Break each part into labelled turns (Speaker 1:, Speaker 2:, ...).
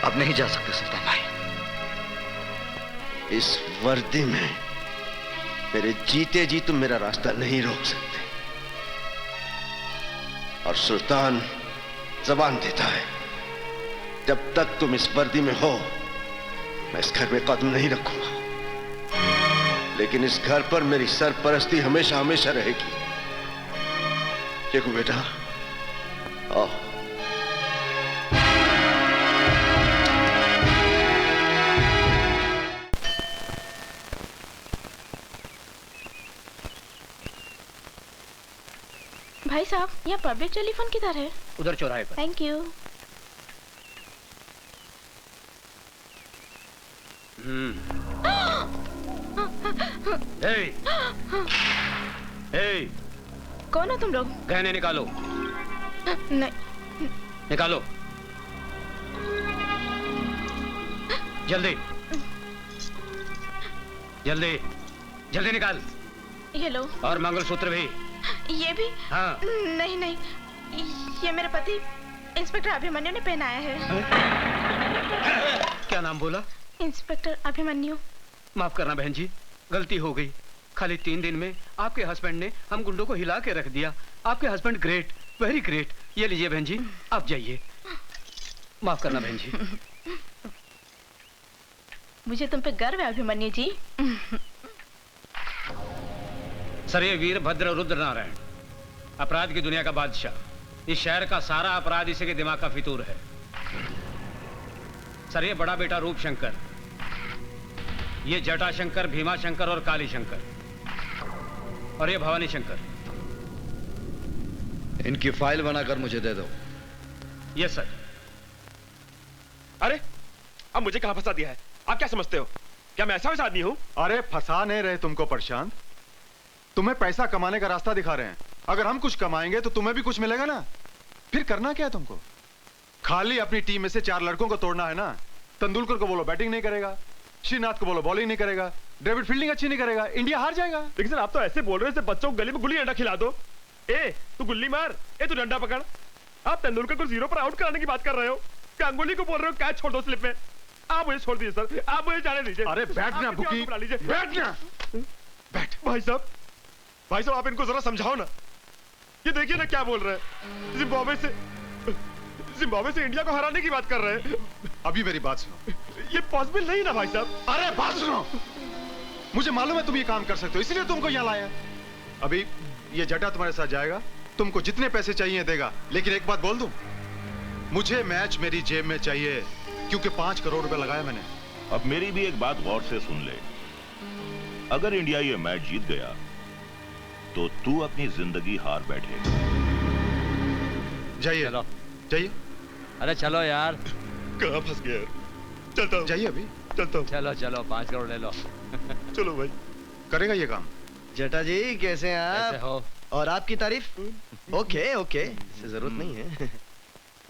Speaker 1: अब नहीं जा सकते सुल्तान भाई।
Speaker 2: इस वर्दी में मेरे जीते जी तुम मेरा रास्ता नहीं रोक सकते। और सुल्तान जबान देता है, जब तक तुम इस वर्दी में हो मैं इस घर में कदम नहीं रखूंगा, लेकिन इस घर पर मेरी सरपरस्ती हमेशा हमेशा रहेगी। देखो बेटा, आओ।
Speaker 3: भाई साहब, यहाँ पब्लिक टेलीफोन किधर है?
Speaker 4: उधर चौराहे पर।
Speaker 3: Thank you. कौन हो तुम लोग?
Speaker 4: गहने निकालो।
Speaker 3: नहीं।
Speaker 4: निकालो जल्दी जल्दी जल्दी निकाल।
Speaker 3: ये लो।
Speaker 4: और मंगलसूत्र भी।
Speaker 3: ये भी?
Speaker 4: हाँ।
Speaker 3: नहीं नहीं, ये मेरे पति इंस्पेक्टर अभिमन्यु ने पहनाया है।
Speaker 4: क्या नाम बोला?
Speaker 3: इंस्पेक्टर अभिमन्यु।
Speaker 4: माफ करना बहन जी, गलती हो गई। खाली 3 दिन में आपके हस्बैंड ने हम गुंडों को हिला के रख दिया। आपके हस्बैंड ग्रेट, वेरी ग्रेट। ये लीजिए बहन जी, आप जाइए। माफ करना बहन जी।
Speaker 3: मुझे तुम पे गर्व है अभिमन्यु जी।
Speaker 4: सर, ये वीरभद्र रुद्र नारायण अपराध की दुनिया का बादशाह, इस शहर का सारा अपराध इसी के दिमाग का फितूर है। सर, ये बड़ा बेटा रूप शंकर, ये जटा शंकर, भीमा शंकर और काली शंकर, और ये भवानी शंकर।
Speaker 1: इनकी फाइल बनाकर मुझे दे दो।
Speaker 4: Yes sir.
Speaker 5: अरे अब मुझे कहां फंसा दिया है? आप क्या समझते हो? क्या मैं ऐसा वैसा आदमी हूं?
Speaker 6: अरे फंसा नहीं रहे तुमको प्रशांत, तुम्हें पैसा कमाने का रास्ता दिखा रहे हैं। अगर हम कुछ कमाएंगे तो तुम्हें भी कुछ मिलेगा ना। फिर करना क्या है तुमको? खाली अपनी टीम में से 4 लड़कों को तोड़ना है ना। तेंदुलकर को बोलो बैटिंग नहीं करेगा, श्रीनाथ को बोलो बॉलिंग नहीं करेगा, डेविड फील्डिंग अच्छी नहीं करेगा, इंडिया हार जाएगा।
Speaker 5: लेकिन सर, आप तो ऐसे बोल रहे हो जैसे बच्चों को गली में गुल्ली डंडा खिला दो। ए तू गुल्ली मार, ए तू डंडा पकड़। आप तेंदुलकर को 0 पर आउट कराने की बात कर रहे हो। गांगुली को बोल रहे हो कैच छोड़ दो स्लिप में। आप मुझे छोड़ दीजिए सर, आप मुझे जाने दीजिए।
Speaker 6: अरे बैठना बुकी, बैठना।
Speaker 5: बैठ। भाई साहब आप इनको जरा समझाओ ना। ये देखिए ना क्या बोल रहे हैं। जिम्बाब्वे से इंडिया को हराने की बात कर रहे हैं।
Speaker 6: अभी मेरी बात सुनो।
Speaker 5: ये पॉसिबल नहीं ना भाई साहब।
Speaker 6: अरे बात सुनो, मुझे मालूम है तुम ये काम कर सकते हो, इसलिए तुमको यहाँ लाया। अभी ये जटा तुम्हारे साथ जाएगा, तुमको जितने पैसे चाहिए देगा। लेकिन एक बात बोल दूं, मुझे मैच मेरी जेब में चाहिए, क्योंकि 5 करोड़ रुपए लगाया मैंने।
Speaker 7: अब मेरी भी एक बात गौर से सुन ले। अगर इंडिया ये मैच जीत गया तो तू अपनी जिंदगी हार बैठे।
Speaker 6: जाइए जाइए।
Speaker 8: अरे चलो यार।
Speaker 5: कहाँ फंस गया? चलता हूँ।
Speaker 6: जाइए अभी
Speaker 5: चलता हूँ।
Speaker 8: चलो 5 करोड़ ले लो।
Speaker 5: चलो भाई।
Speaker 6: करेगा ये काम।
Speaker 2: जटा जी कैसे हैं आप?
Speaker 8: कैसे हो?
Speaker 2: और आपकी तारीफ? ओके इससे जरूरत नहीं है।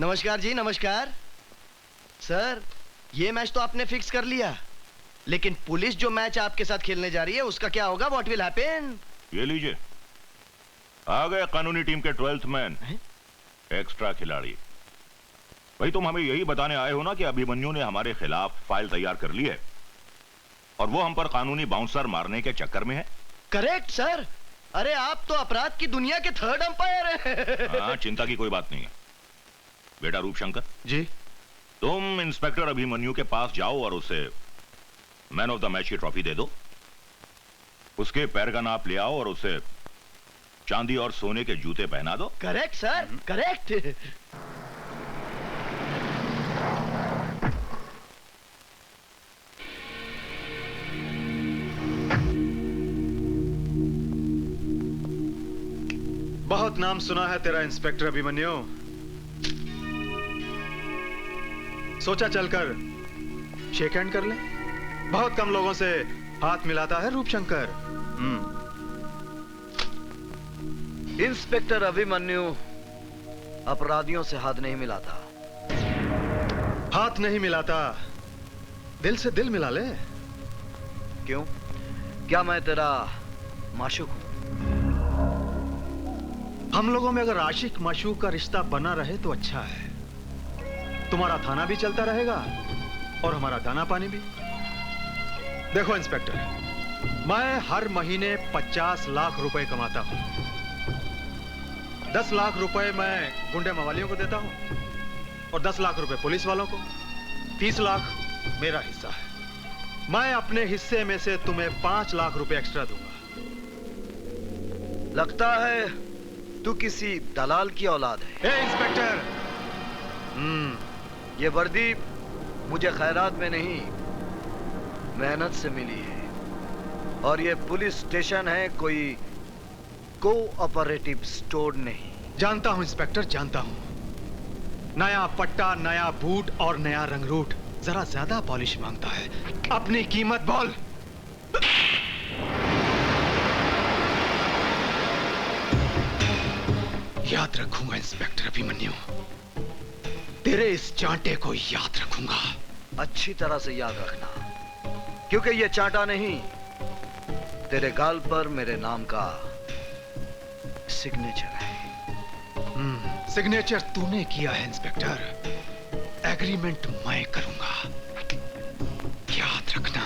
Speaker 2: नमस्कार जी, नमस्कार। सर, ये मैच तो आपने फिक्स कर लिया, लेकिन पुलिस जो मैच आपके साथ खेलने जा रही है उसका क्या होगा? What will happen?
Speaker 7: ये लीजिए, आ गए कानूनी टीम के 12th मैन, एक्स्ट्रा खिलाड़ी। भाई तुम हमें यही बताने आए हो ना कि अभिमन्यु ने हमारे खिलाफ फाइल तैयार कर ली है और वो हम पर कानूनी बाउंसर मारने के चक्कर में है।
Speaker 2: Correct sir. अरे आप तो अपराध की दुनिया के 3rd अंपायर हैं।
Speaker 7: हाँ, चिंता की कोई बात नहीं है। बेटा रूपशंकर
Speaker 6: जी,
Speaker 7: तुम इंस्पेक्टर अभिमन्यु के पास जाओ और उसे मैन ऑफ द मैच की ट्रॉफी दे दो। उसके पैर का नाप ले आओ और उसे चांदी और सोने के जूते पहना दो।
Speaker 2: Correct sir, correct.
Speaker 6: बहुत नाम सुना है तेरा इंस्पेक्टर अभिमन्यु। सोचा चलकर शेक हैंड कर ले। बहुत कम लोगों से हाथ मिलाता है रूपशंकर।
Speaker 1: इंस्पेक्टर अभिमन्यु अपराधियों से हाथ नहीं मिलाता।
Speaker 6: हाथ नहीं मिलाता, दिल से दिल मिला ले।
Speaker 1: क्यों? क्या मैं तेरा माशूक हूं?
Speaker 6: हम लोगों में अगर आशिक माशूक का रिश्ता बना रहे तो अच्छा है, तुम्हारा थाना भी चलता रहेगा और हमारा दाना पानी भी। देखो इंस्पेक्टर, मैं हर महीने 50 लाख रुपए कमाता हूं। 10 लाख रुपए मैं गुंडे मवालियों को देता हूं और 10 लाख रुपए पुलिस वालों को। 30 लाख मेरा हिस्सा है। मैं अपने हिस्से में से तुम्हें 5 लाख रुपए एक्स्ट्रा दूंगा।
Speaker 1: लगता है तू किसी दलाल की औलाद है।
Speaker 6: ए इंस्पेक्टर,
Speaker 1: ये वर्दी मुझे खैरात में नहीं, मेहनत से मिली है। और ये पुलिस स्टेशन है, कोई कोऑपरेटिव स्टोर नहीं।
Speaker 6: जानता हूं इंस्पेक्टर, जानता हूं। नया पट्टा, नया बूट और नया रंग रूट जरा ज्यादा पॉलिश मांगता है। अपनी कीमत बोल। याद रखूंगा इंस्पेक्टर अभिमन्यु, तेरे इस चांटे को याद रखूंगा।
Speaker 1: अच्छी तरह से याद रखना, क्योंकि ये चांटा नहीं, तेरे गाल पर मेरे नाम का सिग्नेचर है।
Speaker 6: सिग्नेचर तूने किया है इंस्पेक्टर, एग्रीमेंट मैं करूंगा, याद रखना।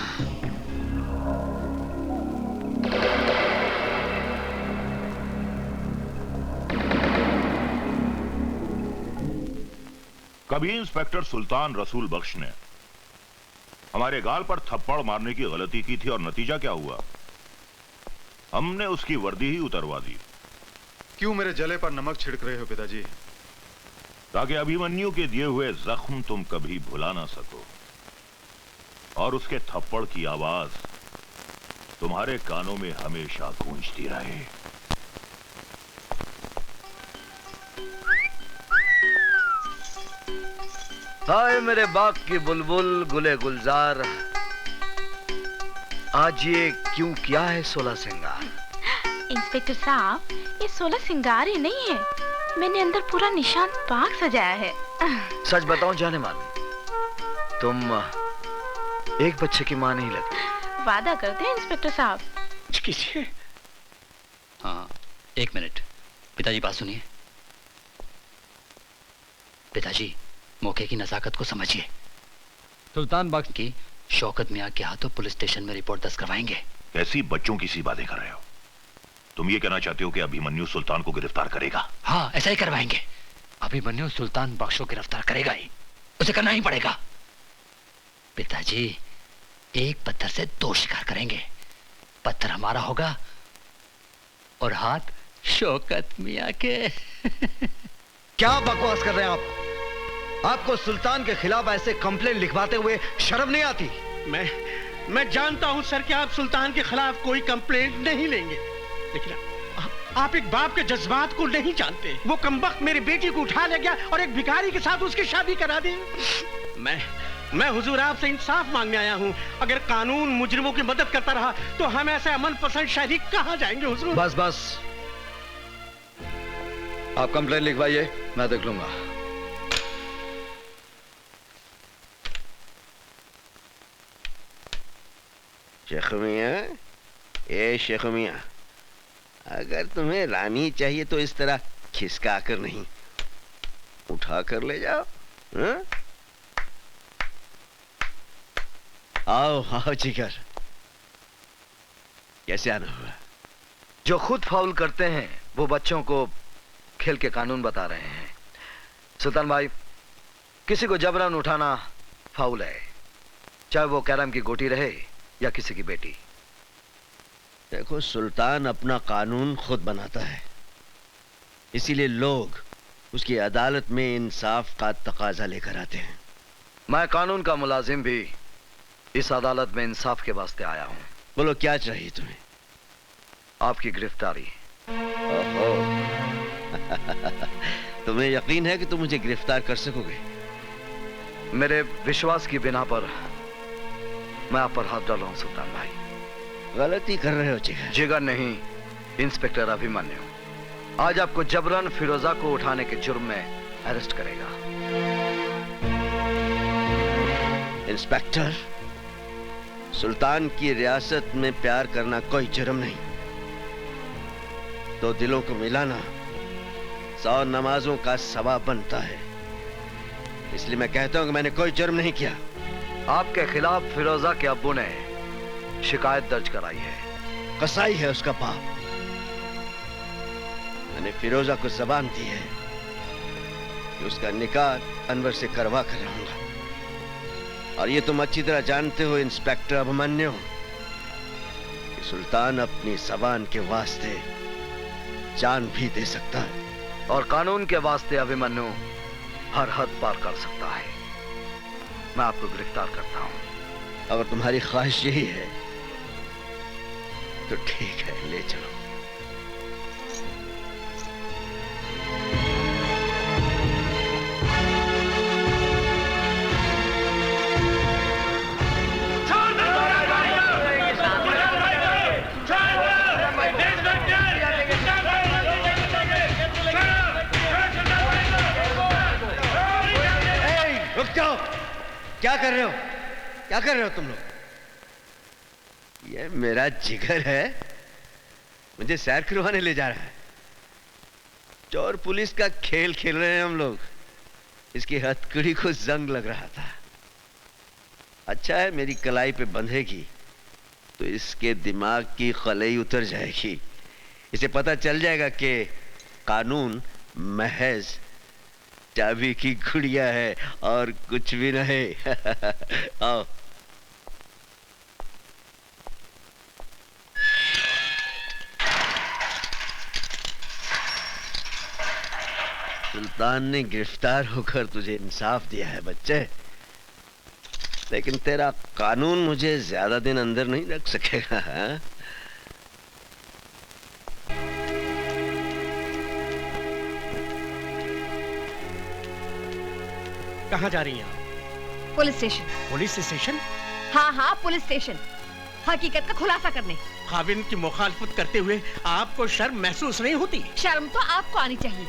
Speaker 7: कभी इंस्पेक्टर सुल्तान रसूल बख्श ने हमारे गाल पर थप्पड़ मारने की गलती की थी और नतीजा क्या हुआ? हमने उसकी वर्दी ही उतरवा दी।
Speaker 6: क्यों मेरे जले पर नमक छिड़क रहे हो पिताजी?
Speaker 7: ताकि अभिमन्यु के दिए हुए जख्म तुम कभी भुला ना सको और उसके थप्पड़ की आवाज तुम्हारे कानों में हमेशा गूंजती रहे।
Speaker 1: हाय मेरे बाग की बुलबुल, गुले गुलजार, आज ये क्यों किया है 16 सिंगार?
Speaker 3: इंस्पेक्टर साहब, ये 16 सिंगार ही नहीं है, मैंने अंदर पूरा निशांत बाग सजाया है।
Speaker 1: सच बताऊं जाने मान, तुम एक बच्चे की मां नहीं लगती।
Speaker 3: वादा करते हैं इंस्पेक्टर साहब।
Speaker 4: कीजिए।
Speaker 9: हाँ, 1 मिनट। पिताजी बात सुनिए। पिताजी, मौके की नजाकत को समझिए।
Speaker 8: सुल्तान बख्श
Speaker 9: की शौकत मियां के हाथों पुलिस स्टेशन में रिपोर्ट दर्ज करवाएंगे।
Speaker 7: कैसी बच्चों की सी बातें कर रहे हो? तुम ये कहना चाहते हो कि अभिमन्यु सुल्तान को गिरफ्तार करेगा?
Speaker 9: हाँ, ऐसा ही करवाएंगे। अभिमन्यु सुल्तान बख्श को गिरफ्तार करेगा ही, उसे करना ही पड़ेगा। पिताजी, एक पत्थर से 2 शिकार करेंगे। पत्थर हमारा होगा और हाथ शौकत मियां के।
Speaker 1: क्या बकवास कर रहे हैं आप? आपको सुल्तान के खिलाफ ऐसे कंप्लेंट लिखवाते हुए शर्म नहीं आती?
Speaker 4: मैं जानता हूं सर कि आप सुल्तान के खिलाफ कोई कंप्लेंट नहीं लेंगे, लेकिन आप एक बाप के जज्बात को नहीं जानते। वो कमबख्त मेरी बेटी को उठा ले गया और एक भिखारी के साथ उसकी शादी करा दी। मैं हुजूर आपसे इंसाफ मांगने आया हूं। अगर कानून मुजरिमों की मदद करता रहा तो हम ऐसे अमन पसंद शहरी कहां जाएंगे हुजूर?
Speaker 1: बस बस, आप कंप्लेंट लिखवाइए, मैं देख लूंगा।
Speaker 2: शेख मियां, ए शेख मियां, अगर तुम्हें रानी चाहिए तो इस तरह खिसका कर नहीं, उठा कर ले जाओ। हा? आओ आओ जिगर, कैसे आना हुआ?
Speaker 1: जो खुद फाउल करते हैं वो बच्चों को खेल के कानून बता रहे हैं। सुल्तान भाई, किसी को जबरन उठाना फाउल है, चाहे वो कैरम की गोटी रहे या किसी की बेटी।
Speaker 2: देखो, सुल्तान अपना कानून खुद बनाता है, इसीलिए लोग उसकी अदालत में इंसाफ का तकाजा लेकर आते हैं।
Speaker 1: मैं कानून का मुलाजिम भी इस अदालत में इंसाफ के वास्ते आया हूं।
Speaker 2: बोलो, क्या चाहिए तुम्हें?
Speaker 1: आपकी गिरफ्तारी।
Speaker 2: ओहो। तुम्हें यकीन है कि तुम मुझे गिरफ्तार कर सकोगे?
Speaker 1: मेरे विश्वास की बिना पर मैं आप पर हाथ डाल रहा हूं सुल्तान भाई।
Speaker 2: गलती कर रहे हो जिगर।
Speaker 1: जिगर नहीं, इंस्पेक्टर अभिमन्यु आज आपको जबरन फिरोजा को उठाने के जुर्म में अरेस्ट करेगा।
Speaker 2: इंस्पेक्टर, सुल्तान की रियासत में प्यार करना कोई जुर्म नहीं। 2 दिलों को मिलाना 100 नमाजों का सवाब बनता है। इसलिए मैं कहता हूं कि मैंने कोई जुर्म नहीं किया।
Speaker 1: आपके खिलाफ फिरोजा के अब्बू ने शिकायत दर्ज कराई है।
Speaker 2: कसाई है उसका बाप। मैंने फिरोजा को जबान दी है कि उसका निकाह अनवर से करवा कर रहूंगा। और ये तुम अच्छी तरह जानते हो इंस्पेक्टर अभिमन्यु कि सुल्तान अपनी जबान के वास्ते जान भी दे सकता है।
Speaker 1: और कानून के वास्ते अभिमन्यु हर हद पार कर सकता है। मैं आपको गिरफ्तार करता हूं।
Speaker 2: अगर तुम्हारी ख्वाहिश यही है तो ठीक है, ले चलो। रुक जाओ। क्या कर रहे हो? क्या कर रहे हो तुम लोग? ये मेरा जिगर है, मुझे सैर करवाने ले जा रहा है। चोर पुलिस का खेल खेल रहे हैं हम लोग। इसकी हथकड़ी को जंग लग रहा था। अच्छा है मेरी कलाई पे बंधेगी तो इसके दिमाग की खलई उतर जाएगी। इसे पता चल जाएगा कि कानून महज चाबी की गुड़िया है और कुछ भी नहीं। आओ। सुल्तान ने गिरफ्तार होकर तुझे इंसाफ दिया है बच्चे, लेकिन तेरा कानून मुझे ज्यादा दिन अंदर नहीं रख सकेगा। हाँ?
Speaker 10: कहाँ जा रही हैं आप?
Speaker 11: Police station.
Speaker 10: Police station?
Speaker 11: हाँ हाँ पुलिस स्टेशन, हकीकत का खुलासा करने।
Speaker 10: खाविन की मुखालफत करते हुए आपको शर्म महसूस नहीं होती?
Speaker 11: शर्म तो आपको आनी चाहिए।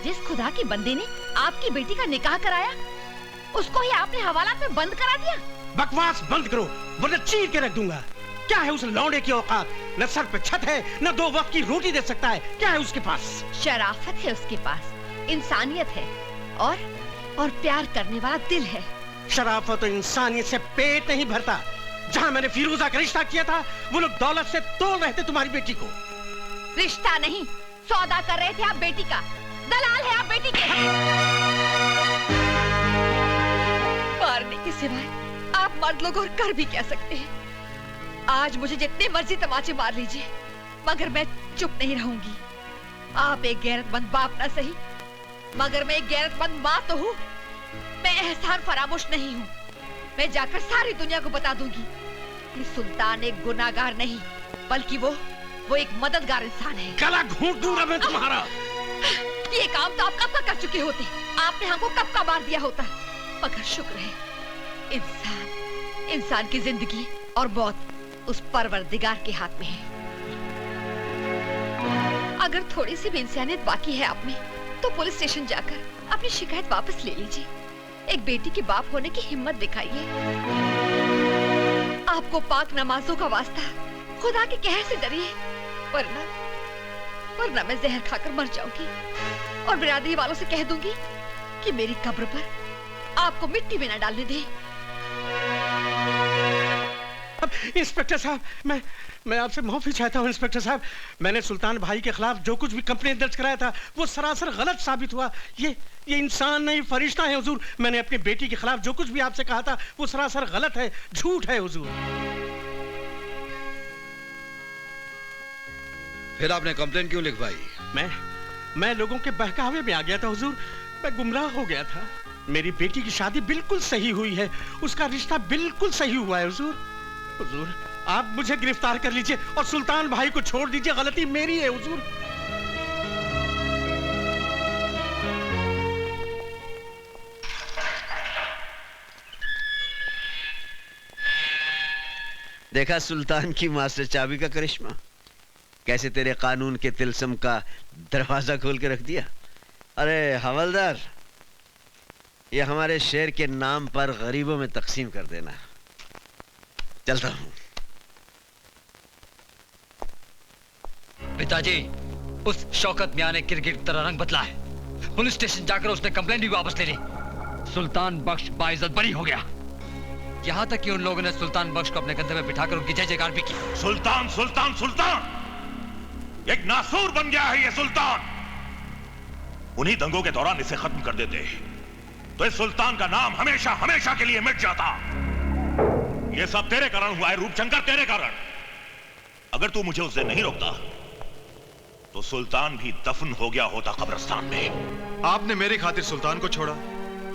Speaker 11: जिस खुदा की बंदे ने आपकी बेटी का निकाह कराया, उसको ही आपने हवालात में बंद करा दिया।
Speaker 10: बकवास बंद करो वरना चीर के रख दूंगा। क्या है उस लौंडे की औकात? न सर पे छत है, न 2 वक्त की रोटी दे सकता है। क्या है उसके पास?
Speaker 11: शराफत है उसके पास, इंसानियत है और प्यार करने वाला दिल है।
Speaker 10: शराफत और इंसानियत से पेट नहीं भरता। जहाँ मैंने फिरोजा का रिश्ता किया था, वो लोग दौलत से तोड़ रहे थे तुम्हारी बेटी को।
Speaker 11: रिश्ता नहीं, सौदा कर रहे थे आप बेटी का। दलाल है आप बेटी के। मारने के सिवाय आप मर्द लोग और कर भी क्या सकते हैं? आज मुझे जितने मर्जी तमाचे मार लीजिए, मगर मैं चुप नहीं रहूंगी। आप एक गैरतमंद बाप ना सही, मगर मैं एक गैरतमंद माँ तो हूँ। मैं एहसान फरामोश नहीं हूँ। मैं जाकर सारी दुनिया को बता दूंगी कि सुल्तान एक गुनाहगार नहीं, बल्कि वो एक मददगार इंसान है।
Speaker 10: गला घूंट दूंगा मैं तुम्हारा।
Speaker 11: ये काम तो आप कब का कर चुके होते। आपने हमको कब का मार दिया होता। मगर शुक्र है, इंसान की जिंदगी और मौत उस परवरदिगार के हाथ में है। अगर थोड़ी सी भी इंसानियत बाकी है आप में, तो पुलिस स्टेशन जाकर अपनी शिकायत वापस ले लीजिए। एक बेटी के बाप होने की हिम्मत दिखाइए। आपको पाक नमाजों का वास्ता, खुदा के कहर से डरिए, वरना मैं जहर खाकर मर जाऊंगी और बिरादरी वालों से कह दूंगी कि मेरी कब्र पर आपको मिट्टी में न डालने दें।
Speaker 10: इंस्पेक्टर साहब, मैं आपसे माफी चाहता हूँ। इंस्पेक्टर साहब, मैंने सुल्तान भाई के खिलाफ जो कुछ भी कंप्लेंट दर्ज कराया था, वो सरासर गलत साबित हुआ। ये इंसान नहीं, फरिश्ता है हुजूर। मैंने अपनी बेटी के खिलाफ जो कुछ भी आपसे कहा था, वो सरासर गलत है, झूठ है हुजूर।
Speaker 8: फिर आपने कंप्लेंट क्यों लिखवाई?
Speaker 10: मैं लोगों के बहकावे में आ गया था हुजूर। मैं गुमराह हो गया था। मेरी बेटी की शादी बिल्कुल सही हुई है, उसका रिश्ता बिल्कुल सही हुआ है हुजूर। हुजूर, आप मुझे गिरफ्तार कर लीजिए और सुल्तान भाई को छोड़ दीजिए। गलती मेरी है हुजूर।
Speaker 2: देखा सुल्तान की मास्टर चाबी का करिश्मा, कैसे तेरे कानून के तिलस्म का दरवाजा खोल के रख दिया। अरे हवलदार, ये हमारे शेर के नाम पर गरीबों में तकसीम कर देना। चलता हूं।
Speaker 9: पिताजी, उस शौकत मियां ने क्रिकेट की तरह रंग बदला है। पुलिस स्टेशन जाकर उसने कंप्लेंट भी वापस ले ली। सुल्तान बख्श बाइज्जत बरी हो गया। यहां तक कि उन लोगों ने सुल्तान बख्श को अपने कंधे में बिठाकर उनकी जय जयकार भी की।
Speaker 7: सुल्तान सुल्तान सुल्तान एक नासूर बन गया है ये सुल्तान। उन्हीं दंगों के दौरान इसे खत्म कर देते तो इस सुल्तान का नाम हमेशा हमेशा के लिए मिट जाता। ये सब तेरे कारण हुआ है रूपशंकर, तेरे कारण। अगर तू मुझे उससे नहीं रोकता तो सुल्तान भी दफन हो गया होता कब्रिस्तान में।
Speaker 6: आपने मेरी खातिर सुल्तान को छोड़ा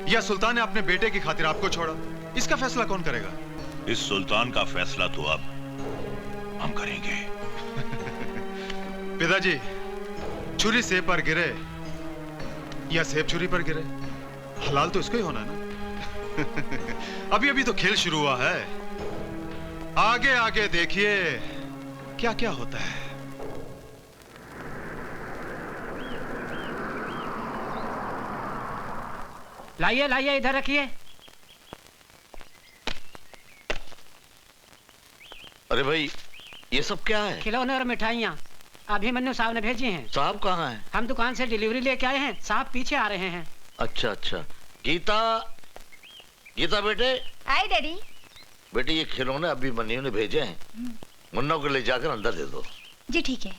Speaker 6: या सुल्तान ने अपने बेटे की खातिर आपको छोड़ा, इसका फैसला कौन करेगा?
Speaker 7: इस सुल्तान का फैसला तो अब हम करेंगे।
Speaker 6: पिताजी, छुरी सेब पर गिरे या सेब छुरी पर गिरे, हलाल तो इसको ही होना ना। अभी अभी तो खेल शुरू हुआ है, आगे आगे देखिए क्या क्या होता है।
Speaker 10: लाइए लाइए, इधर रखिए।
Speaker 12: अरे भाई, ये सब क्या है?
Speaker 10: खिलौने और मिठाइयाँ अभिमन्यु साहब ने भेजी हैं।
Speaker 12: साहब कहाँ हैं?
Speaker 10: हम दुकान से डिलीवरी लेके आए हैं, साहब पीछे आ रहे हैं।
Speaker 12: अच्छा अच्छा। गीता, गीता बेटे।
Speaker 11: हाय डैडी।
Speaker 12: बेटे ये खिलौने अभिमन्यु ने भेजे हैं, मुन्ना को ले जाकर अंदर दे दो।
Speaker 11: जी ठीक है।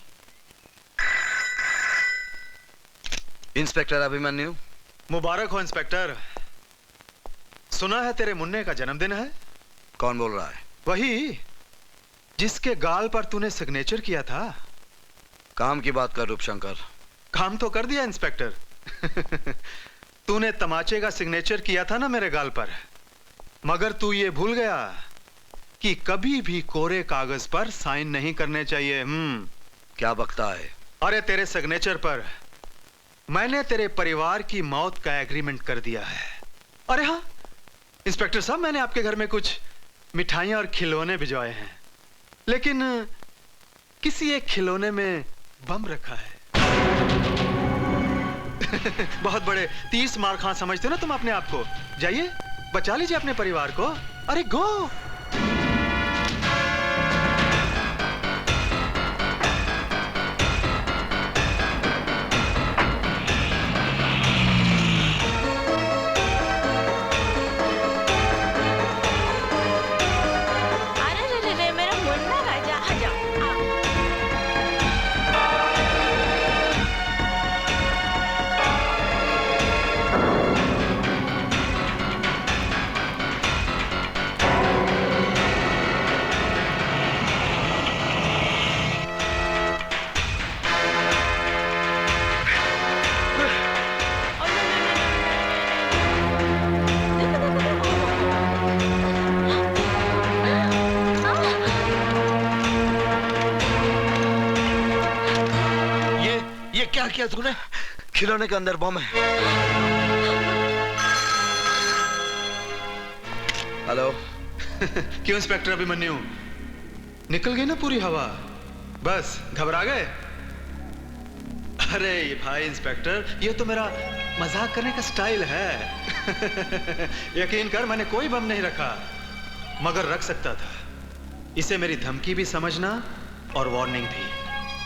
Speaker 1: इंस्पेक्टर अभिमन्यु।
Speaker 6: मुबारक हो इंस्पेक्टर। सुना है तेरे मुन्ने का जन्मदिन है।
Speaker 1: कौन बोल रहा है?
Speaker 6: वही जिसके गाल पर तूने सिग्नेचर किया था।
Speaker 1: काम की बात कर रूपशंकर।
Speaker 6: काम तो कर दिया इंस्पेक्टर। तूने तमाचे का सिग्नेचर किया था ना मेरे गाल पर, मगर तू ये भूल गया कि कभी भी कोरे कागज पर साइन नहीं करने चाहिए।
Speaker 1: क्या बकता है?
Speaker 6: अरे तेरे सिग्नेचर पर मैंने तेरे परिवार की मौत का एग्रीमेंट कर दिया है। अरे हाँ इंस्पेक्टर साहब, मैंने आपके घर में कुछ मिठाइयां और खिलौने भिजवाए हैं, लेकिन किसी एक खिलौने में बम रखा है। बहुत बड़े 30 मार खां समझते हो ना तुम अपने आप को। जाइए बचा लीजिए अपने परिवार को। अरे गो।
Speaker 1: क्या किया तूने? खिलौने के अंदर बम है। हेलो।
Speaker 6: क्यों इंस्पेक्टर अभिमन्यु, निकल गई ना पूरी हवा? बस घबरा गए? अरे भाई इंस्पेक्टर, ये तो मेरा मजाक करने का स्टाइल है। यकीन कर मैंने कोई बम नहीं रखा, मगर रख सकता था। इसे मेरी धमकी भी समझना और वार्निंग भी।